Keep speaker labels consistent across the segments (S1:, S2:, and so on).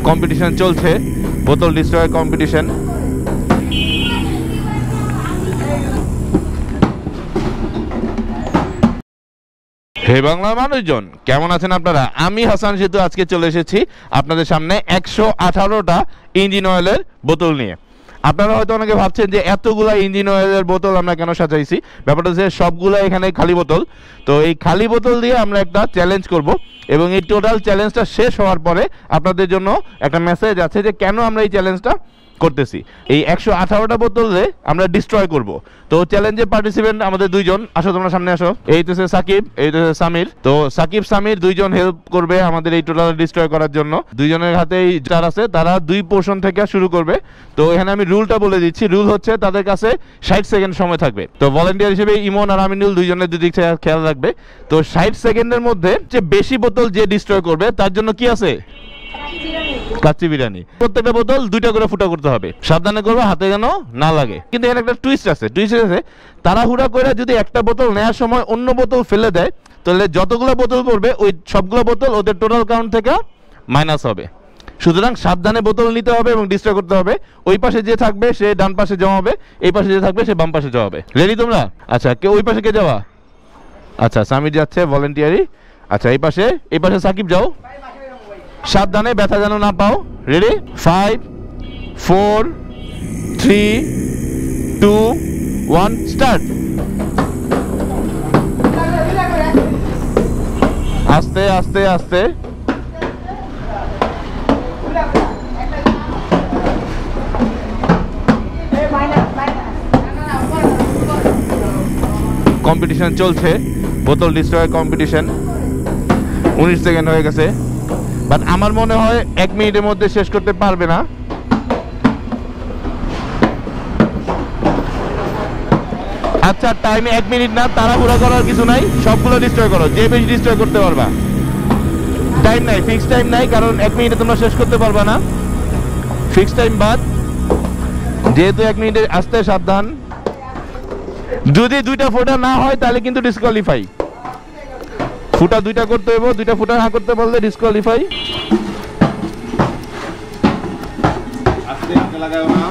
S1: Competition চলছে, বোতল destroy competition. হে বাংলার মানুষজন, কেমন আছেন আপনারা? আমি হাসান সেতু আজকে চলে এসেছি আপনাদের সামনে 118টা ইঞ্জিন অয়েলের বোতল নিয়ে। আপনারা হয়তো অনেকে ভাবছেন যে এতগুলা ইঞ্জিন অয়েলের বোতল আমরা কেন সাজাইছি। ব্যাপারটা হচ্ছে সবগুলো এখানে খালি বোতল। তো এই খালি বোতল দিয়ে আমরা একটা চ্যালেঞ্জ করব এবং এই টোটাল চ্যালেঞ্জটা শেষ হওয়ার পরে আপনাদের জন্য একটা মেসেজ আছে যে কেন আমরা এই চ্যালেঞ্জটা করতেছি। এই 118টা বোতলে আমরা ডিস্ট্রয় করব। তো চ্যালেঞ্জে পার্টিসিপেন্ট আমাদের দুইজন। আসো তোমরা সামনে আসো। এই তো সাকিব, এই তো সামির। তো সাকিব সামির দুইজন হেল্প করবে আমাদের এই টোটাল ডিস্ট্রয় করার জন্য। দুইজনের হাতেই যার আছে তারা দুই পোর্শন থেকে শুরু করবে। তো এখানে আমি রুলটা বলে দিচ্ছি। রুল হচ্ছে তাদের কাছে 60 সেকেন্ড সময় থাকবে। তো ভলান্টিয়ার হিসেবে ইমন আর আমিনুল দুইজনের দুদিক থেকে খেয়াল রাখবে। তো 60 সেকেন্ডের মধ্যে যে বেশি বোতল যে ডিস্ট্রয় করবে তার জন্য কি আছে? কাচ্চি বিরিয়ানি। প্রত্যেকটা বোতল 2টা করে ফুটা করতে হবে। সাবধানে করবে হাতে যেন না লাগে। কিন্তু এখানে একটা টুইস্ট আছে। তাড়াহুড়া করে যদি একটা বোতল নেওয়ার সময় অন্য বোতল ফেলে দেয় তাহলে যতগুলো বোতল পড়বে ওই সবগুলো বোতল ওদের টোটাল কাউন্ট থেকে মাইনাস হবে। সুতরাং সাবধানে বোতল নিতে হবে এবং ডিস্ট্রয় করতে হবে। ওই পাশে যে থাকবে সে ডান পাশে জমাবে, এই পাশে যে থাকবে সে বাম পাশে জমাবে। রেডি তোমরা? আচ্ছা, কে ওই পাশে কে যাওয়া? আচ্ছা, সামির যাচ্ছে ভলান্টিয়ারি। আচ্ছা, এই পাশে সাকিব যাও। সাবধানে, ব্যথা যেন না পাও। রেডি? 5 4 3 2 1 স্টার্ট। আস্তে আস্তে আস্তে। কম্পিটিশন চলছে, বোতল ডিস্ট্রয় কম্পিটিশন। 19 সেকেন্ড হয়ে গেছে, বাট আমার মনে হয় 1 মিনিটের মধ্যে শেষ করতে পারবে না। আচ্ছা, টাইমে 1 মিনিট না, তাড়াহুড়া করার কিছু নাই। সবগুলো ডিস্ট্রয় করো, যে বেশি ডিস্ট্রয় করতে পারবা। টাইম নাই, ফিক্স টাইম নাই, কারণ 1 মিনিটে তোমরা শেষ করতে পারবা না। ফিক্স টাইম বাদ, যেহেতু 1 মিনিটে। আসতে সাবধান। যদি 2টা ফোটা না হয় তাহলে কিন্তু ডিসকোয়ালিফাই। ফুটা 2টা করতে হবে, 2টা ফুটা না করতে পারলে ডিসকোয়ালিফাই। আস্তে আস্তে লাগাও না।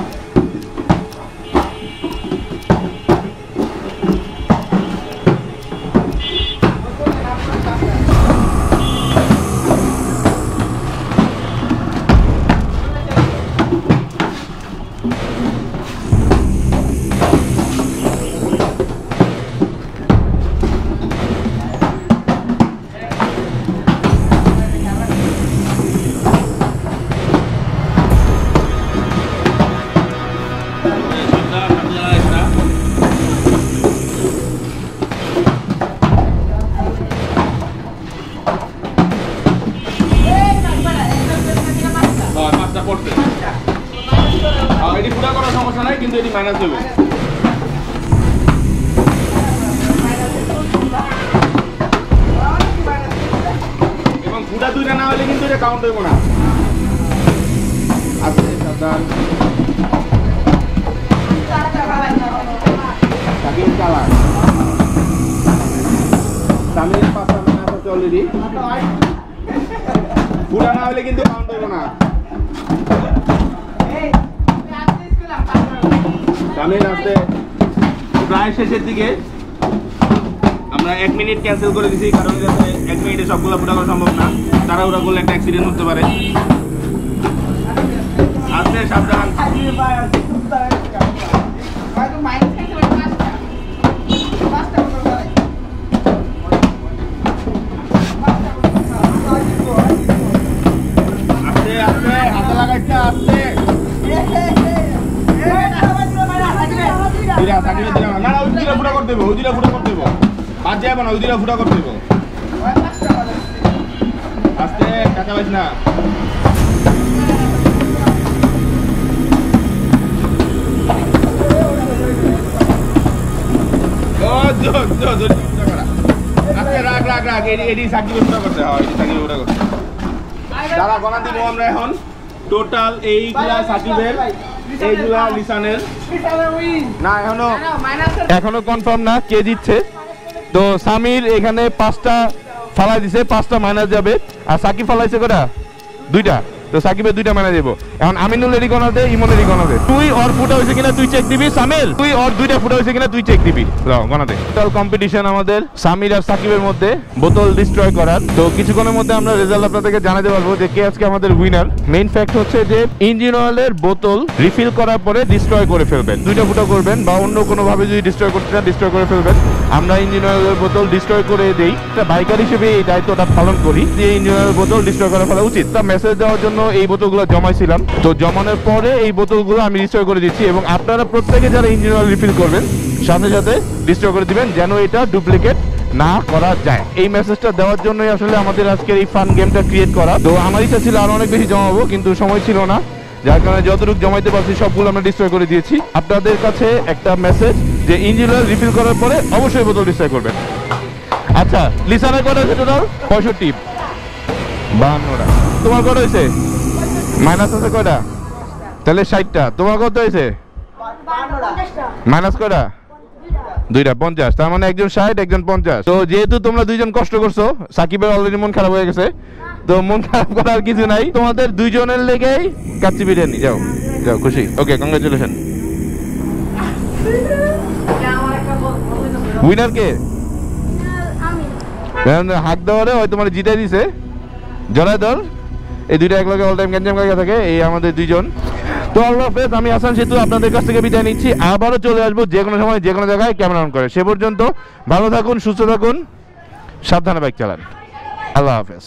S1: কিন্তু এটি মাইনাস হবে এবং ফুটা 2টা না হলে কিন্তু এটা কাউন্ট হইব না। আস্তে সাবধান। সাকিব চালাক। সামির পাঁচটা মাইনাস আছে অলরেডি। ফুটা না হলে কিন্তু কাউন্ট হইব না। সামির আসতে প্রায় শেষের দিকে। আমরা 1 মিনিট ক্যান্সেল করে দিছি, কারণ 1 মিনিটে সবগুলো ফুটা করা সম্ভব না। তাড়াহুড়া করলে একটা অ্যাক্সিডেন্ট হতে পারে। আসতে সাবধান। আস্তে আস্তে হাতে লাগাইছে। আস্তে না, ওইদিকে ফুটা করতে দেবো, ওইদিকে ফুটা করতে দেবো। বাদ যাবো না, ওইদিকে ফুটা করতে দেবো। আস্তে, কাঁচা পাইস না। যারা গণা দিব আমরা এখন টোটাল এইগুলা সাকিবের, এইগুলা লিসানের। না এখনো কনফার্ম না কে জিতছে। তো সামির এখানে 5টা ফালাই দিছে, 5টা মাইনাস যাবে। আর সাকিব ফালাইছে কটা? 2টা। তো তো সাকিবের 2টা মাইনা দেবো। এখন আমিনুল এরই গনা দে, ইমন এরই গনা দে। তুই ওর ফুটা হয়েছে কিনা তুই চেক দিবি, সামির তুই ওর 2টা ফুটা হয়েছে কিনা তুই চেক দিবি। গনা দে। টোটাল কম্পিটিশন আমাদের সামির আর সাকিবের মধ্যে বোতল ডিস্ট্রয় করার। তো কিছুক্ষণের মধ্যে আমরা রেজাল্ট আপনাদেরকে জানাতে পারবো যে কে আজকে আমাদের উইনার। মেইন ফ্যাক্ট হচ্ছে যে ইঞ্জিন অয়েলের বোতল রিফিল করার পরে ডিস্ট্রয় করে ফেলবেন, 2টা ফুটা করবেন বা অন্য কোনো ভাবে যদি ডিস্ট্রয় করতে চান ডিস্ট্রয় করে ফেলবেন। আমরা ইঞ্জিন অয়েলের বোতল ডিস্ট্রয় করে দেই, একটা বাইকার হিসেবে এই দায়িত্বটা পালন করি যে ইঞ্জিন অয়েলের বোতল ডিস্ট্রয় করা ফেলা উচিত। তা মেসেজ দেওয়ার জন্য এই বোতলগুলো জমাইছিলাম, তো জমানোর পরে এই বোতলগুলো আমি ডিস্ট্রয় করে দিচ্ছি এবং আপনারা প্রত্যেকে যারা ইঞ্জিন অয়েল রিফিল করবেন সাথে সাথে ডিস্ট্রয় করে দিবেন যেন এটা ডুপ্লিকেট না করা যায়। এই মেসেজটা দেওয়ার জন্যই আসলে আমাদের আজকের এই ফান গেমটা ক্রিয়েট করা। তো আমার ইচ্ছা ছিল আরো অনেক বেশি জমাবো, কিন্তু সময় ছিল না, যার কারণে যতটুকু জমাইতে পারছি সবগুলো আমরা ডিস্ট্রয় করে দিয়েছি। আপনাদের কাছে একটা মেসেজ যে ইঞ্জিন অয়েল রিফিল করার পরে অবশ্যই বোতল ডিস্ট্রয় করবেন। আচ্ছা, লিসানের কত হয়েছে টোটাল? 65, 52টা। তোমার কত হয়েছে? মাইনাস আছে কয়টা? তাহলে 60টা। তোমার কত হয়েছে? মাইনাস কয়টা? 2টা, 50। তার মানে একজন 60 একজন 50। তো যেহেতু তোমরা দুইজন কষ্ট করছো, সাকিবের অলরেডি মন খারাপ হয়ে গেছে, তো মন খারাপ করার কিছু নাই, তোমাদের দুইজনের লেগেই কাচ্চি বিরিয়ানি। যাও যাও, খুশি? ওকে, কংগ্রেচুলেশন। উইনার কে? হাত দেওয়ারে ওই তোমার জিতাই দিছে, জড়াই দল। এই 2টা একলগে অল টাইম গ্যাঞ্জাম গাইয়া থাকে, এই আমাদের 2জন। তো আল্লাহ হাফেজ, আমি হাসান সেতু আপনাদের কাছ থেকে বিদায় নিচ্ছি। আবারও চলে আসবো যে কোনো সময় যে কোনো জায়গায় ক্যামেরা অন করে। সে পর্যন্ত ভালো থাকুন, সুস্থ থাকুন, সাবধানে বাইক চালান। আল্লাহ হাফেজ।